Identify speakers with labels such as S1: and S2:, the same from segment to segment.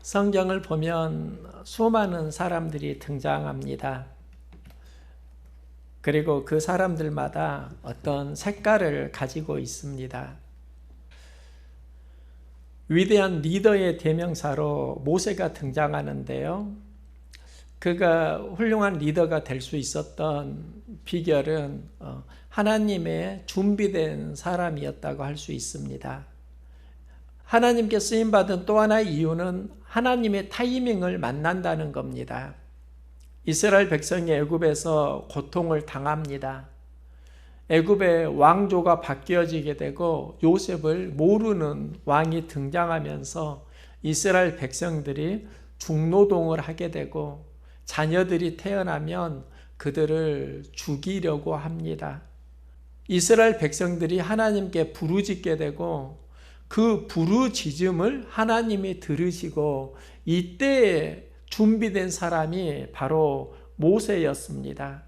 S1: 성경을 보면 수많은 사람들이 등장합니다. 그리고 그 사람들마다 어떤 색깔을 가지고 있습니다. 위대한 리더의 대명사로 모세가 등장하는데요. 그가 훌륭한 리더가 될 수 있었던 비결은 하나님의 준비된 사람이었다고 할 수 있습니다. 하나님께 쓰임받은 또 하나의 이유는 하나님의 타이밍을 만난다는 겁니다. 이스라엘 백성이 애굽에서 고통을 당합니다. 애굽의 왕조가 바뀌어지게 되고 요셉을 모르는 왕이 등장하면서 이스라엘 백성들이 중노동을 하게 되고 자녀들이 태어나면 그들을 죽이려고 합니다. 이스라엘 백성들이 하나님께 부르짖게 되고 그 부르짖음을 하나님이 들으시고 이때에 준비된 사람이 바로 모세였습니다.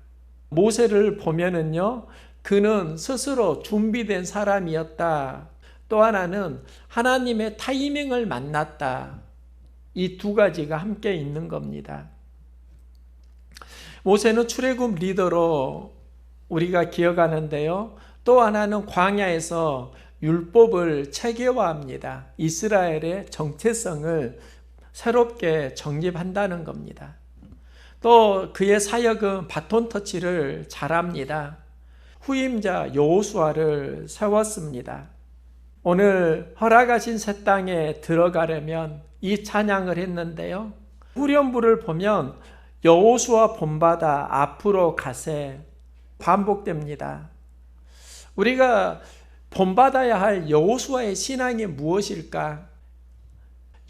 S1: 모세를 보면은요, 그는 스스로 준비된 사람이었다. 또 하나는 하나님의 타이밍을 만났다. 이 두 가지가 함께 있는 겁니다. 모세는 출애굽 리더로 우리가 기억하는데요. 또 하나는 광야에서 율법을 체계화합니다. 이스라엘의 정체성을 새롭게 정립한다는 겁니다. 또 그의 사역은 바톤 터치를 잘합니다. 후임자 여호수아를 세웠습니다. 오늘 허락하신 새 땅에 들어가려면 이 찬양을 했는데요. 후렴부를 보면 여호수아 본받아 앞으로 가세 반복됩니다. 우리가 본받아야 할 여호수아의 신앙이 무엇일까?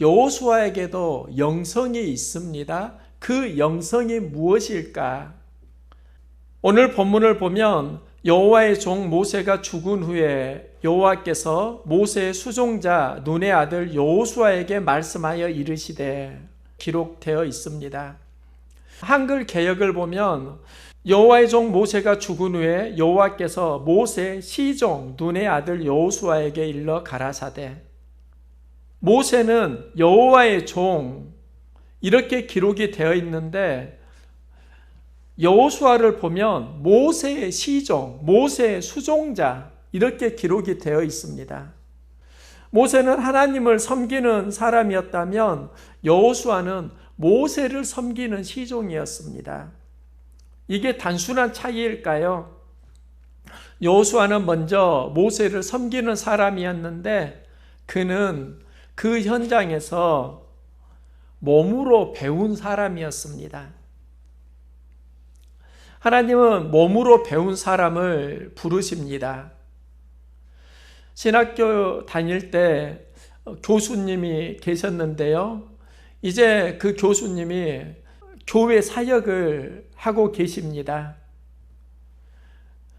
S1: 여호수아에게도 영성이 있습니다. 그 영성이 무엇일까? 오늘 본문을 보면 여호와의 종 모세가 죽은 후에 여호와께서 모세의 수종자 눈의 아들 여호수아에게 말씀하여 이르시되 기록되어 있습니다. 한글 개역을 보면 여호와의 종 모세가 죽은 후에 여호와께서 모세의 시종 눈의 아들 여호수아에게 일러 가라사대. 모세는 여호와의 종 이렇게 기록이 되어 있는데 여호수아를 보면 모세의 시종, 모세의 수종자 이렇게 기록이 되어 있습니다. 모세는 하나님을 섬기는 사람이었다면 여호수아는 모세를 섬기는 시종이었습니다. 이게 단순한 차이일까요? 여호수아는 먼저 모세를 섬기는 사람이었는데 그는 그 현장에서 몸으로 배운 사람이었습니다. 하나님은 몸으로 배운 사람을 부르십니다. 신학교 다닐 때 교수님이 계셨는데요. 이제 그 교수님이 교회 사역을 하고 계십니다.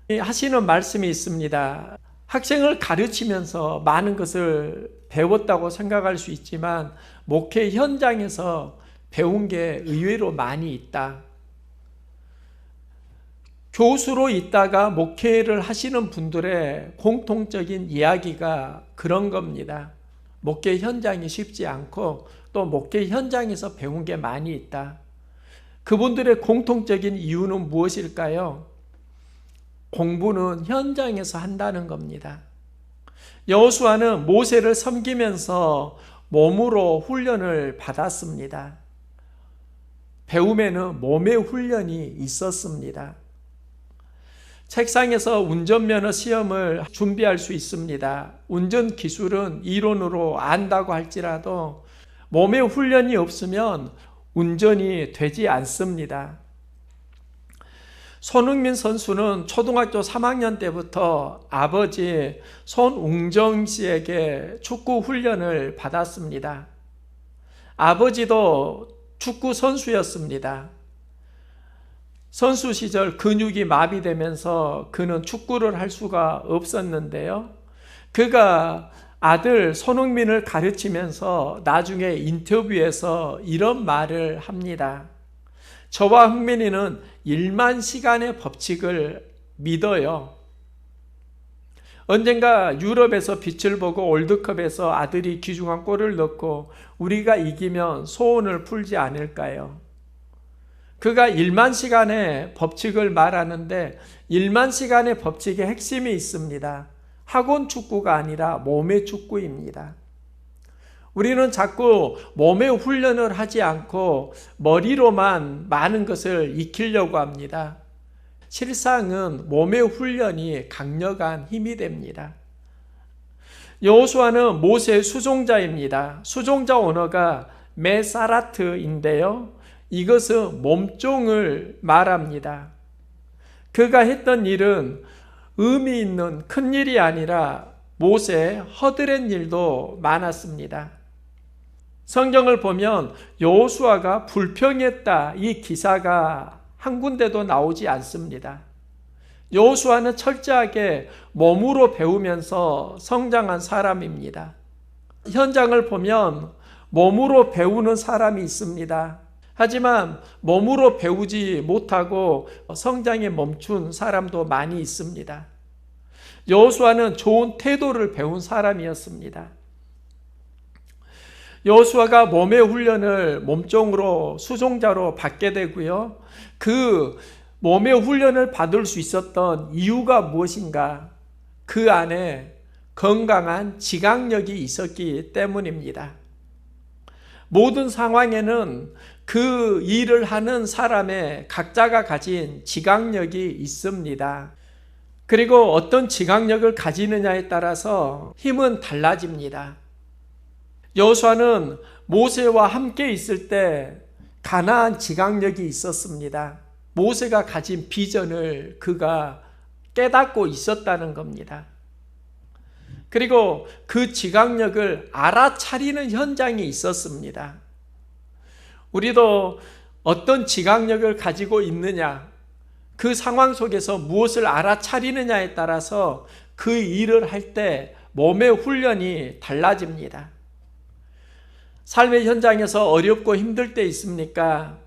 S1: 하시는 말씀이 있습니다. 학생을 가르치면서 많은 것을 배웠다고 생각할 수 있지만 목회 현장에서 배운 게 의외로 많이 있다. 교수로 있다가 목회를 하시는 분들의 공통적인 이야기가 그런 겁니다. 목회 현장이 쉽지 않고 또 목회 현장에서 배운 게 많이 있다. 그분들의 공통적인 이유는 무엇일까요? 공부는 현장에서 한다는 겁니다. 여호수아는 모세를 섬기면서 몸으로 훈련을 받았습니다. 배움에는 몸의 훈련이 있었습니다. 책상에서 운전면허 시험을 준비할 수 있습니다. 운전 기술은 이론으로 안다고 할지라도 몸의 훈련이 없으면 운전이 되지 않습니다. 손흥민 선수는 초등학교 3학년 때부터 아버지 손웅정 씨에게 축구 훈련을 받았습니다. 아버지도 축구 선수였습니다. 선수 시절 근육이 마비되면서 그는 축구를 할 수가 없었는데요. 그가 아들 손흥민을 가르치면서 나중에 인터뷰에서 이런 말을 합니다. 저와 흥민이는 1만 시간의 법칙을 믿어요. 언젠가 유럽에서 빛을 보고 월드컵에서 아들이 귀중한 골을 넣고 우리가 이기면 소원을 풀지 않을까요? 그가 1만 시간의 법칙을 말하는데 1만 시간의 법칙의 핵심이 있습니다. 학원 축구가 아니라 몸의 축구입니다. 우리는 자꾸 몸의 훈련을 하지 않고 머리로만 많은 것을 익히려고 합니다. 실상은 몸의 훈련이 강력한 힘이 됩니다. 여호수아는 모세의 수종자입니다. 수종자 언어가 메사라트인데요. 이것은 몸종을 말합니다. 그가 했던 일은 의미 있는 큰 일이 아니라 모세의 허드렛 일도 많았습니다. 성경을 보면 여호수아가 불평했다 이 기사가 한 군데도 나오지 않습니다. 여호수아는 철저하게 몸으로 배우면서 성장한 사람입니다. 현장을 보면 몸으로 배우는 사람이 있습니다. 하지만 몸으로 배우지 못하고 성장에 멈춘 사람도 많이 있습니다. 여호수아는 좋은 태도를 배운 사람이었습니다. 여호수아가 몸의 훈련을 몸종으로 수종자로 받게 되고요. 그 몸의 훈련을 받을 수 있었던 이유가 무엇인가? 그 안에 건강한 지각력이 있었기 때문입니다. 모든 상황에는 그 일을 하는 사람의 각자가 가진 지각력이 있습니다. 그리고 어떤 지각력을 가지느냐에 따라서 힘은 달라집니다. 여호수아는 모세와 함께 있을 때 가나안 지각력이 있었습니다. 모세가 가진 비전을 그가 깨닫고 있었다는 겁니다. 그리고 그 지각력을 알아차리는 현장이 있었습니다. 우리도 어떤 지각력을 가지고 있느냐, 그 상황 속에서 무엇을 알아차리느냐에 따라서 그 일을 할 때 몸의 훈련이 달라집니다. 삶의 현장에서 어렵고 힘들 때 있습니까?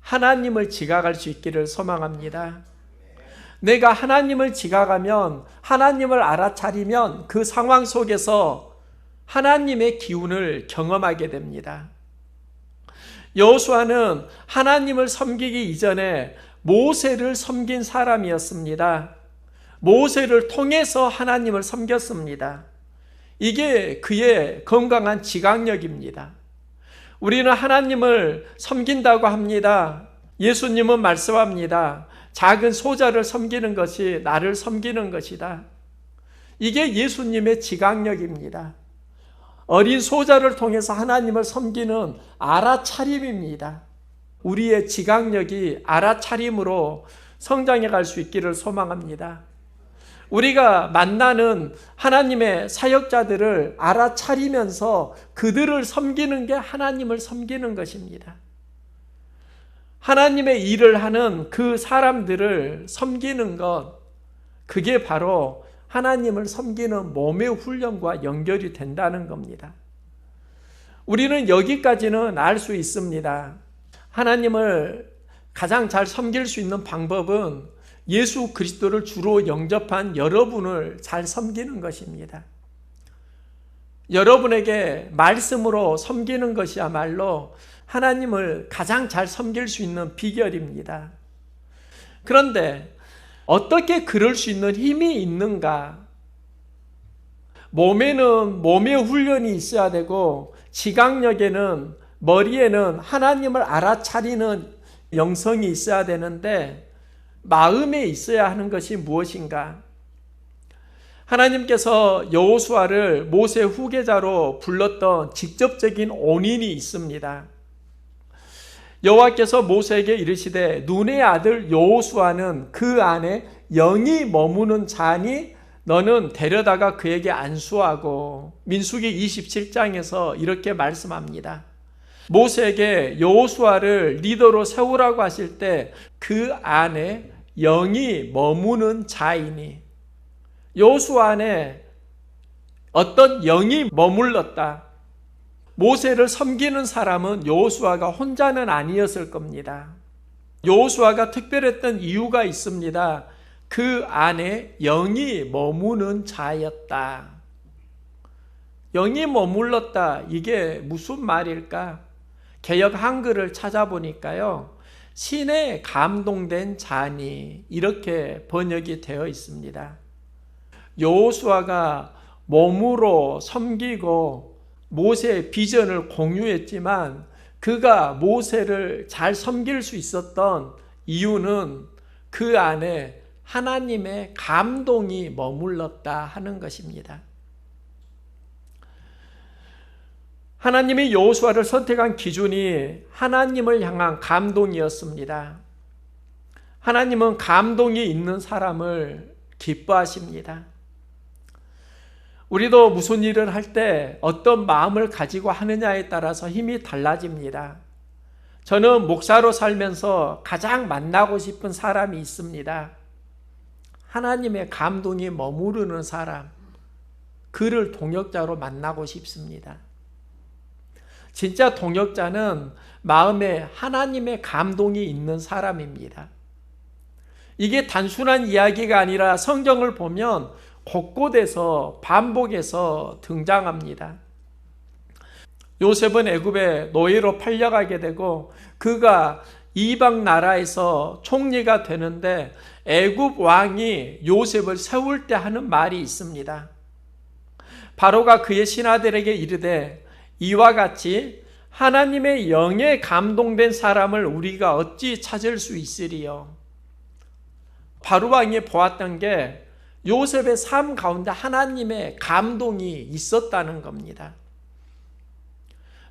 S1: 하나님을 지각할 수 있기를 소망합니다. 내가 하나님을 지각하면, 하나님을 알아차리면 그 상황 속에서 하나님의 기운을 경험하게 됩니다. 여호수아는 하나님을 섬기기 이전에 모세를 섬긴 사람이었습니다. 모세를 통해서 하나님을 섬겼습니다. 이게 그의 건강한 지각력입니다. 우리는 하나님을 섬긴다고 합니다. 예수님은 말씀합니다. 작은 소자를 섬기는 것이 나를 섬기는 것이다. 이게 예수님의 지각력입니다. 어린 소자를 통해서 하나님을 섬기는 알아차림입니다. 우리의 지각력이 알아차림으로 성장해 갈 수 있기를 소망합니다. 우리가 만나는 하나님의 사역자들을 알아차리면서 그들을 섬기는 게 하나님을 섬기는 것입니다. 하나님의 일을 하는 그 사람들을 섬기는 것, 그게 바로 하나님을 섬기는 몸의 훈련과 연결이 된다는 겁니다. 우리는 여기까지는 알 수 있습니다. 하나님을 가장 잘 섬길 수 있는 방법은 예수 그리스도를 주로 영접한 여러분을 잘 섬기는 것입니다. 여러분에게 말씀으로 섬기는 것이야말로 하나님을 가장 잘 섬길 수 있는 비결입니다. 그런데 어떻게 그럴 수 있는 힘이 있는가? 몸에는 몸의 훈련이 있어야 되고 지각력에는 머리에는 하나님을 알아차리는 영성이 있어야 되는데 마음에 있어야 하는 것이 무엇인가? 하나님께서 여호수아를 모세 후계자로 불렀던 직접적인 원인이 있습니다. 여호와께서 모세에게 이르시되 눈의 아들 여호수아는 그 안에 영이 머무는 자니 너는 데려다가 그에게 안수하고, 민수기 27장에서 이렇게 말씀합니다. 모세에게 여호수아를 리더로 세우라고 하실 때 그 안에 영이 머무는 자이니, 여호수아 안에 어떤 영이 머물렀다. 모세를 섬기는 사람은 여호수아가 혼자는 아니었을 겁니다. 여호수아가 특별했던 이유가 있습니다. 그 안에 영이 머무는 자였다. 영이 머물렀다. 이게 무슨 말일까? 개역 한글을 찾아보니까요, 신에 감동된 자니 이렇게 번역이 되어 있습니다. 여호수아가 몸으로 섬기고 모세의 비전을 공유했지만 그가 모세를 잘 섬길 수 있었던 이유는 그 안에 하나님의 감동이 머물렀다 하는 것입니다. 하나님이 여호수아를 선택한 기준이 하나님을 향한 감동이었습니다. 하나님은 감동이 있는 사람을 기뻐하십니다. 우리도 무슨 일을 할 때 어떤 마음을 가지고 하느냐에 따라서 힘이 달라집니다. 저는 목사로 살면서 가장 만나고 싶은 사람이 있습니다. 하나님의 감동이 머무르는 사람, 그를 동역자로 만나고 싶습니다. 진짜 동역자는 마음에 하나님의 감동이 있는 사람입니다. 이게 단순한 이야기가 아니라 성경을 보면 곳곳에서 반복해서 등장합니다. 요셉은 애굽에 노예로 팔려가게 되고 그가 이방 나라에서 총리가 되는데 애굽 왕이 요셉을 세울 때 하는 말이 있습니다. 바로가 그의 신하들에게 이르되 이와 같이 하나님의 영에 감동된 사람을 우리가 어찌 찾을 수 있으리요. 바로 왕이 보았던 게 요셉의 삶 가운데 하나님의 감동이 있었다는 겁니다.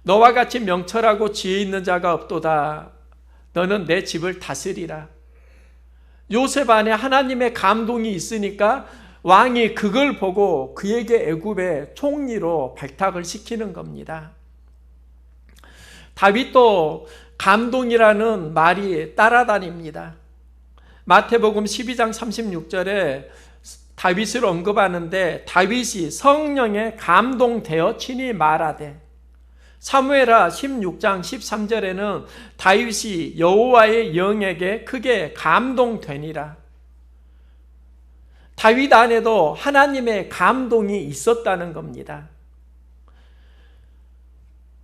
S1: 너와 같이 명철하고 지혜 있는 자가 없도다. 너는 내 집을 다스리라. 요셉 안에 하나님의 감동이 있으니까 왕이 그걸 보고 그에게 애굽의 총리로 발탁을 시키는 겁니다. 다윗도 감동이라는 말이 따라다닙니다. 마태복음 12장 36절에 다윗을 언급하는데 다윗이 성령에 감동되어 친히 말하되, 사무엘하 16장 13절에는 다윗이 여호와의 영에게 크게 감동되니라. 다윗 안에도 하나님의 감동이 있었다는 겁니다.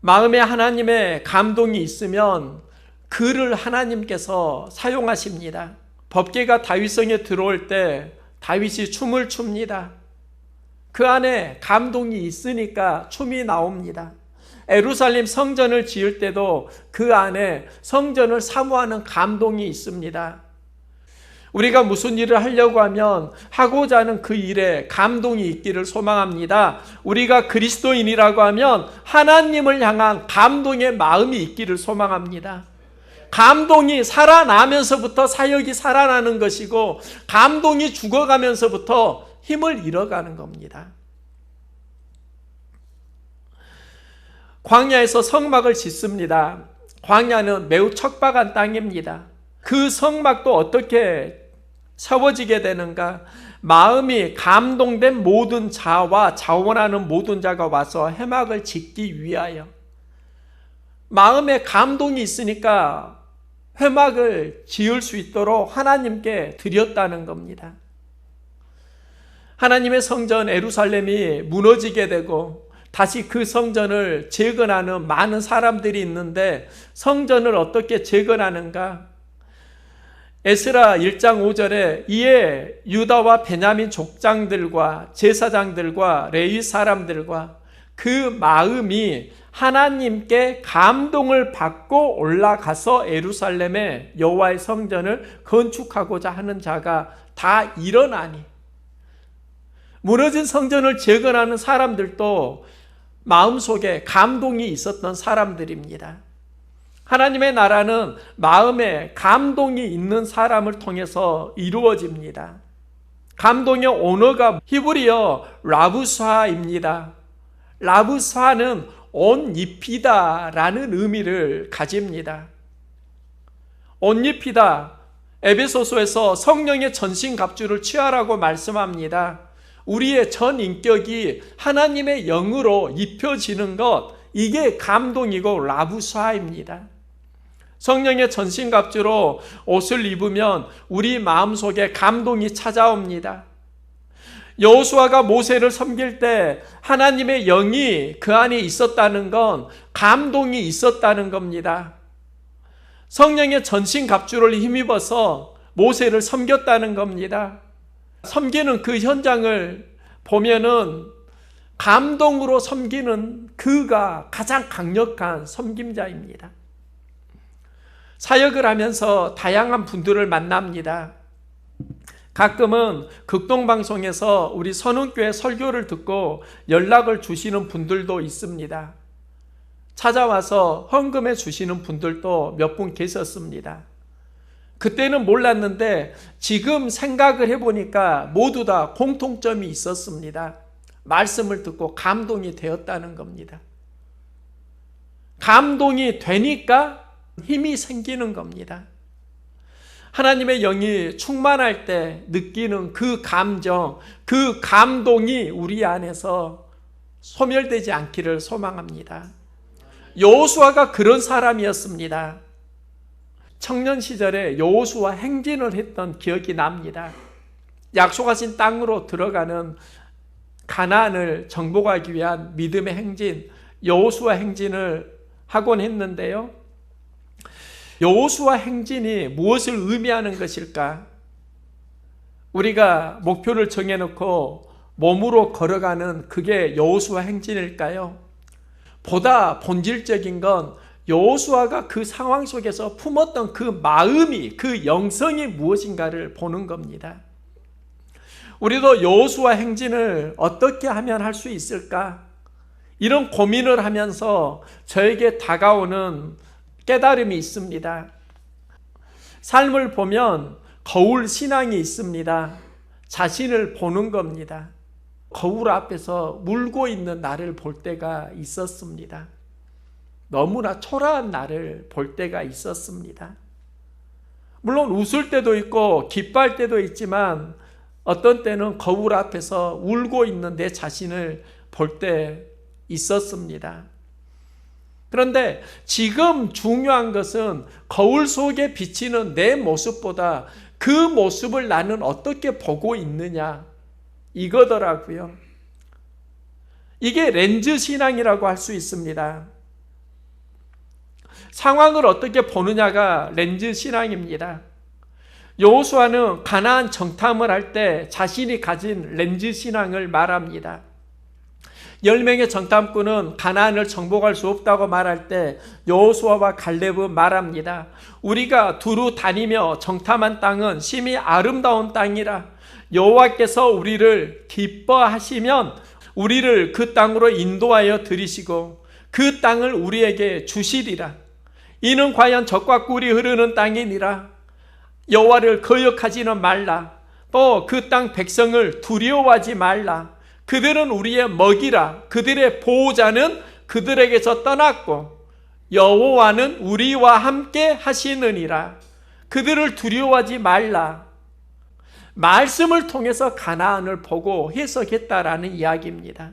S1: 마음에 하나님의 감동이 있으면 그를 하나님께서 사용하십니다. 법궤가 다윗성에 들어올 때 다윗이 춤을 춥니다. 그 안에 감동이 있으니까 춤이 나옵니다. 예루살렘 성전을 지을 때도 그 안에 성전을 사모하는 감동이 있습니다. 우리가 무슨 일을 하려고 하면 하고자 하는 그 일에 감동이 있기를 소망합니다. 우리가 그리스도인이라고 하면 하나님을 향한 감동의 마음이 있기를 소망합니다. 감동이 살아나면서부터 사역이 살아나는 것이고 감동이 죽어가면서부터 힘을 잃어가는 겁니다. 광야에서 성막을 짓습니다. 광야는 매우 척박한 땅입니다. 그 성막도 어떻게 세워지게 되는가? 마음이 감동된 모든 자와 자원하는 모든 자가 와서 회막을 짓기 위하여, 마음에 감동이 있으니까 회막을 지을 수 있도록 하나님께 드렸다는 겁니다. 하나님의 성전 예루살렘이 무너지게 되고 다시 그 성전을 재건하는 많은 사람들이 있는데 성전을 어떻게 재건하는가? 에스라 1장 5절에 이에 유다와 베냐민 족장들과 제사장들과 레위 사람들과 그 마음이 하나님께 감동을 받고 올라가서 예루살렘의 여호와의 성전을 건축하고자 하는 자가 다 일어나니, 무너진 성전을 재건하는 사람들도 마음속에 감동이 있었던 사람들입니다. 하나님의 나라는 마음에 감동이 있는 사람을 통해서 이루어집니다. 감동의 언어가 히브리어 라브사입니다. 라브사는 옷 입히다 라는 의미를 가집니다. 옷 입히다, 에베소서에서 성령의 전신갑주를 취하라고 말씀합니다. 우리의 전 인격이 하나님의 영으로 입혀지는 것, 이게 감동이고 라브사입니다. 성령의 전신갑주로 옷을 입으면 우리 마음속에 감동이 찾아옵니다. 여호수아가 모세를 섬길 때 하나님의 영이 그 안에 있었다는 건 감동이 있었다는 겁니다. 성령의 전신갑주를 힘입어서 모세를 섬겼다는 겁니다. 섬기는 그 현장을 보면은 감동으로 섬기는 그가 가장 강력한 섬김자입니다. 사역을 하면서 다양한 분들을 만납니다. 가끔은 극동방송에서 우리 선운교회 설교를 듣고 연락을 주시는 분들도 있습니다. 찾아와서 헌금해 주시는 분들도 몇 분 계셨습니다. 그때는 몰랐는데 지금 생각을 해보니까 모두 다 공통점이 있었습니다. 말씀을 듣고 감동이 되었다는 겁니다. 감동이 되니까 힘이 생기는 겁니다. 하나님의 영이 충만할 때 느끼는 그 감정, 그 감동이 우리 안에서 소멸되지 않기를 소망합니다. 여호수아가 그런 사람이었습니다. 청년 시절에 여호수아 행진을 했던 기억이 납니다. 약속하신 땅으로 들어가는 가나안을 정복하기 위한 믿음의 행진, 여호수아 행진을 하곤 했는데요. 여호수아 행진이 무엇을 의미하는 것일까? 우리가 목표를 정해놓고 몸으로 걸어가는 그게 여호수아 행진일까요? 보다 본질적인 건 여호수아가 그 상황 속에서 품었던 그 마음이, 그 영성이 무엇인가를 보는 겁니다. 우리도 여호수아 행진을 어떻게 하면 할 수 있을까? 이런 고민을 하면서 저에게 다가오는 깨달음이 있습니다. 삶을 보면 거울 신앙이 있습니다. 자신을 보는 겁니다. 거울 앞에서 울고 있는 나를 볼 때가 있었습니다. 너무나 초라한 나를 볼 때가 있었습니다. 물론 웃을 때도 있고 기뻐할 때도 있지만 어떤 때는 거울 앞에서 울고 있는 내 자신을 볼 때 있었습니다. 그런데 지금 중요한 것은 거울 속에 비치는 내 모습보다 그 모습을 나는 어떻게 보고 있느냐, 이거더라고요. 이게 렌즈 신앙이라고 할 수 있습니다. 상황을 어떻게 보느냐가 렌즈 신앙입니다. 여호수아는 가나안 정탐을 할 때 자신이 가진 렌즈 신앙을 말합니다. 10명의 정탐꾼은 가나안을 정복할 수 없다고 말할 때 여호수아와 갈렙은 말합니다. 우리가 두루 다니며 정탐한 땅은 심히 아름다운 땅이라. 여호와께서 우리를 기뻐하시면 우리를 그 땅으로 인도하여 들이시고 그 땅을 우리에게 주시리라. 이는 과연 젖과 꿀이 흐르는 땅이니라. 여호와를 거역하지는 말라. 또 그 땅 백성을 두려워하지 말라. 그들은 우리의 먹이라. 그들의 보호자는 그들에게서 떠났고 여호와는 우리와 함께 하시느니라. 그들을 두려워하지 말라. 말씀을 통해서 가나안을 보고 해석했다라는 이야기입니다.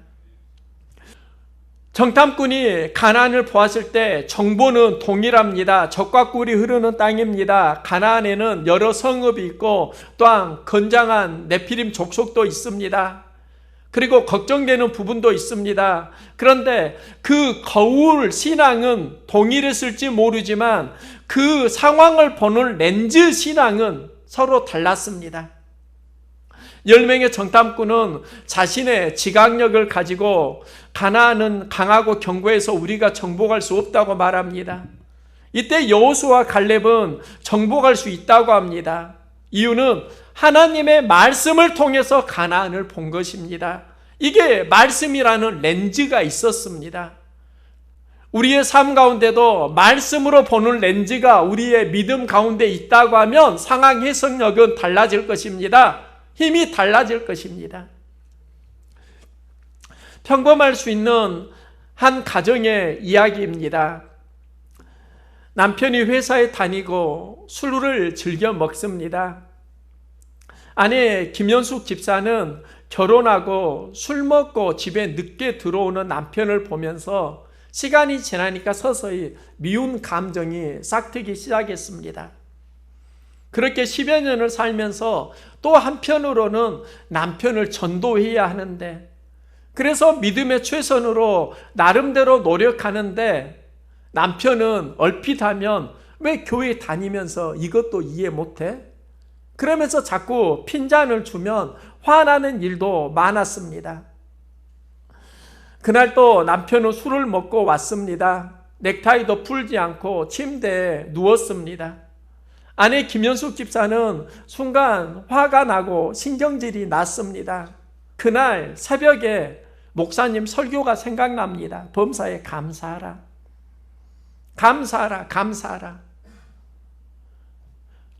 S1: 정탐꾼이 가나안을 보았을 때 정보는 동일합니다. 젖과 꿀이 흐르는 땅입니다. 가나안에는 여러 성읍이 있고 또한 건장한 네피림 족속도 있습니다. 그리고 걱정되는 부분도 있습니다. 그런데 그 거울 신앙은 동일했을지 모르지만 그 상황을 보는 렌즈 신앙은 서로 달랐습니다. 10명의 정탐꾼은 자신의 지각력을 가지고 가나안은 강하고 견고해서 우리가 정복할 수 없다고 말합니다. 이때 여호수아와 갈렙은 정복할 수 있다고 합니다. 이유는 하나님의 말씀을 통해서 가나안을 본 것입니다. 이게 말씀이라는 렌즈가 있었습니다. 우리의 삶 가운데도 말씀으로 보는 렌즈가 우리의 믿음 가운데 있다고 하면 상황 해석력은 달라질 것입니다. 힘이 달라질 것입니다. 평범할 수 있는 한 가정의 이야기입니다. 남편이 회사에 다니고 술을 즐겨 먹습니다. 아내 김연숙 집사는 결혼하고 술 먹고 집에 늦게 들어오는 남편을 보면서 시간이 지나니까 서서히 미운 감정이 싹트기 시작했습니다. 그렇게 10여 년을 살면서 또 한편으로는 남편을 전도해야 하는데, 그래서 믿음의 최선으로 나름대로 노력하는데 남편은 얼핏 하면 왜 교회 다니면서 이것도 이해 못해? 그러면서 자꾸 핀잔을 주면 화나는 일도 많았습니다. 그날 또 남편은 술을 먹고 왔습니다. 넥타이도 풀지 않고 침대에 누웠습니다. 아내 김현숙 집사는 순간 화가 나고 신경질이 났습니다. 그날 새벽에 목사님 설교가 생각납니다. 범사에 감사하라. 감사하라. 감사하라.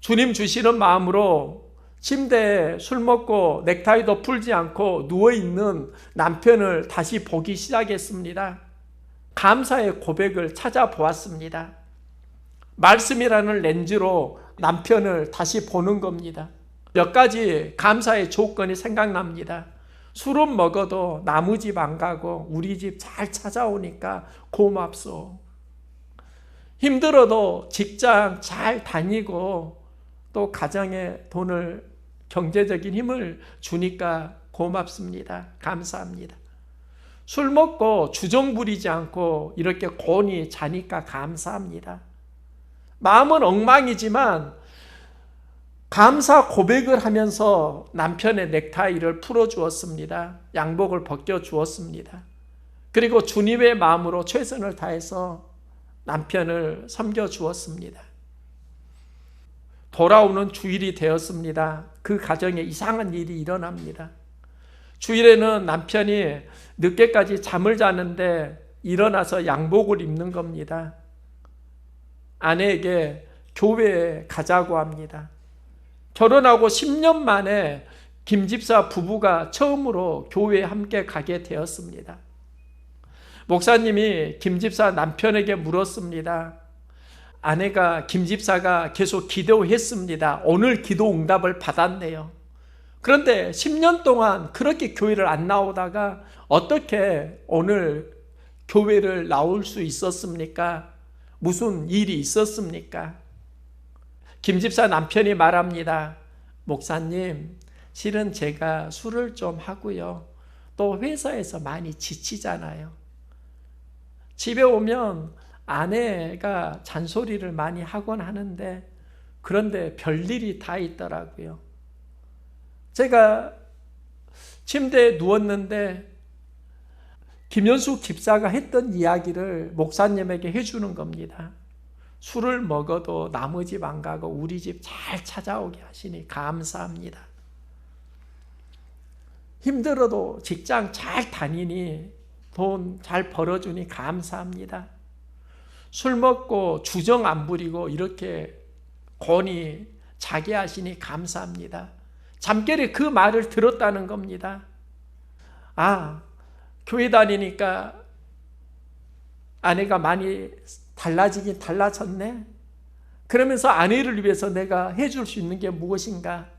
S1: 주님 주시는 마음으로 침대에 술 먹고 넥타이도 풀지 않고 누워있는 남편을 다시 보기 시작했습니다. 감사의 고백을 찾아보았습니다. 말씀이라는 렌즈로 남편을 다시 보는 겁니다. 몇 가지 감사의 조건이 생각납니다. 술은 먹어도 남의 집 안 가고 우리 집 잘 찾아오니까 고맙소. 힘들어도 직장 잘 다니고 또 가정에 돈을, 경제적인 힘을 주니까 고맙습니다. 감사합니다. 술 먹고 주정 부리지 않고 이렇게 곤히 자니까 감사합니다. 마음은 엉망이지만 감사 고백을 하면서 남편의 넥타이를 풀어주었습니다. 양복을 벗겨주었습니다. 그리고 주님의 마음으로 최선을 다해서 남편을 섬겨주었습니다. 돌아오는 주일이 되었습니다. 그 가정에 이상한 일이 일어납니다. 주일에는 남편이 늦게까지 잠을 자는데 일어나서 양복을 입는 겁니다. 아내에게 교회에 가자고 합니다. 결혼하고 10년 만에 김 집사 부부가 처음으로 교회에 함께 가게 되었습니다. 목사님이 김 집사 남편에게 물었습니다. 아내가 김 집사가 계속 기도했습니다. 오늘 기도 응답을 받았네요. 그런데 10년 동안 그렇게 교회를 안 나오다가 어떻게 오늘 교회를 나올 수 있었습니까? 무슨 일이 있었습니까? 김 집사 남편이 말합니다. 목사님, 실은 제가 술을 좀 하고요. 또 회사에서 많이 지치잖아요. 집에 오면 아내가 잔소리를 많이 하곤 하는데 그런데 별일이 다 있더라고요. 제가 침대에 누웠는데 김현숙 집사가 했던 이야기를 목사님에게 해주는 겁니다. 술을 먹어도 남의 집 안 가고 우리 집 잘 찾아오게 하시니 감사합니다. 힘들어도 직장 잘 다니니 돈 잘 벌어주니 감사합니다. 술 먹고 주정 안 부리고 이렇게 곤히 자게 하시니 감사합니다. 잠결에 그 말을 들었다는 겁니다. 아, 교회 다니니까 아내가 많이 달라지긴 달라졌네. 그러면서 아내를 위해서 내가 해줄 수 있는 게 무엇인가?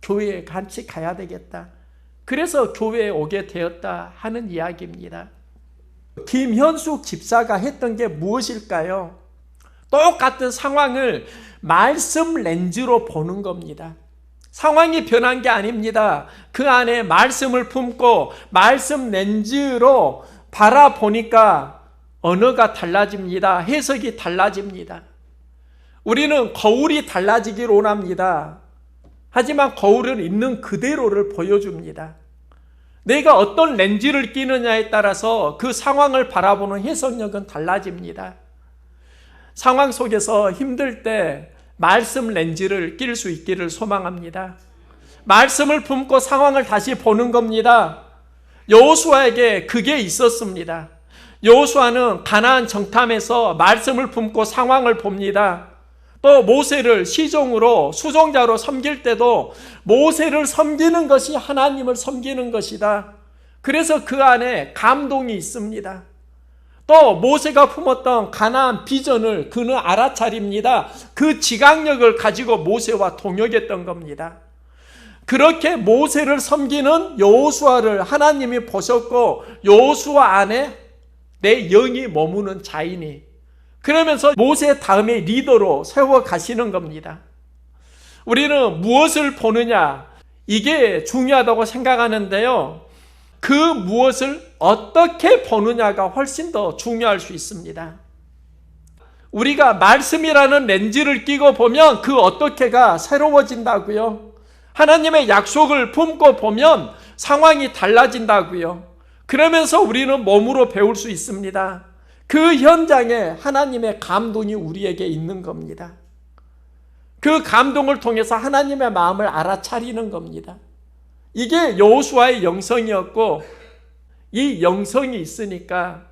S1: 교회에 같이 가야 되겠다. 그래서 교회에 오게 되었다 하는 이야기입니다. 김현숙 집사가 했던 게 무엇일까요? 똑같은 상황을 말씀 렌즈로 보는 겁니다. 상황이 변한 게 아닙니다. 그 안에 말씀을 품고 말씀 렌즈로 바라보니까 언어가 달라집니다. 해석이 달라집니다. 우리는 거울이 달라지길 원합니다. 하지만 거울은 있는 그대로를 보여줍니다. 내가 어떤 렌즈를 끼느냐에 따라서 그 상황을 바라보는 해석력은 달라집니다. 상황 속에서 힘들 때 말씀 렌즈를 낄 수 있기를 소망합니다. 말씀을 품고 상황을 다시 보는 겁니다. 여호수아에게 그게 있었습니다. 여호수아는 가나안 정탐에서 말씀을 품고 상황을 봅니다. 또 모세를 시종으로 수종자로 섬길 때도 모세를 섬기는 것이 하나님을 섬기는 것이다. 그래서 그 안에 감동이 있습니다. 또 모세가 품었던 가나안 비전을 그는 알아차립니다. 그 지각력을 가지고 모세와 동역했던 겁니다. 그렇게 모세를 섬기는 여호수아를 하나님이 보셨고 여호수아 안에 내 영이 머무는 자이니. 그러면서 모세 다음에 리더로 세워 가시는 겁니다. 우리는 무엇을 보느냐, 이게 중요하다고 생각하는데요. 그 무엇을 어떻게 보느냐가 훨씬 더 중요할 수 있습니다. 우리가 말씀이라는 렌즈를 끼고 보면 그 어떻게가 새로워진다고요. 하나님의 약속을 품고 보면 상황이 달라진다고요. 그러면서 우리는 몸으로 배울 수 있습니다. 그 현장에 하나님의 감동이 우리에게 있는 겁니다. 그 감동을 통해서 하나님의 마음을 알아차리는 겁니다. 이게 여호수아의 영성이었고, 이 영성이 있으니까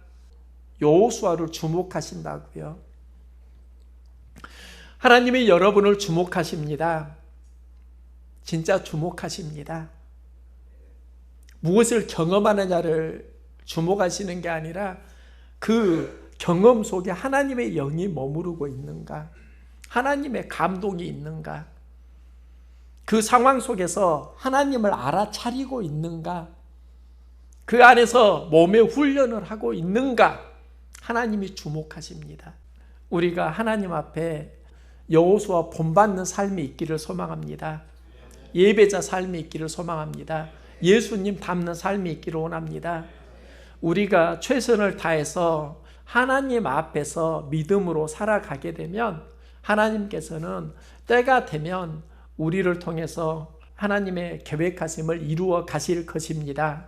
S1: 여호수아를 주목하신다고요. 하나님이 여러분을 주목하십니다. 진짜 주목하십니다. 무엇을 경험하느냐를 주목하시는 게 아니라 그 경험 속에 하나님의 영이 머무르고 있는가, 하나님의 감동이 있는가, 그 상황 속에서 하나님을 알아차리고 있는가, 그 안에서 몸의 훈련을 하고 있는가, 하나님이 주목하십니다. 우리가 하나님 앞에 여호수아 본받는 삶이 있기를 소망합니다. 예배자 삶이 있기를 소망합니다. 예수님 닮는 삶이 있기를 원합니다. 우리가 최선을 다해서 하나님 앞에서 믿음으로 살아가게 되면 하나님께서는 때가 되면 우리를 통해서 하나님의 계획하심을 이루어 가실 것입니다.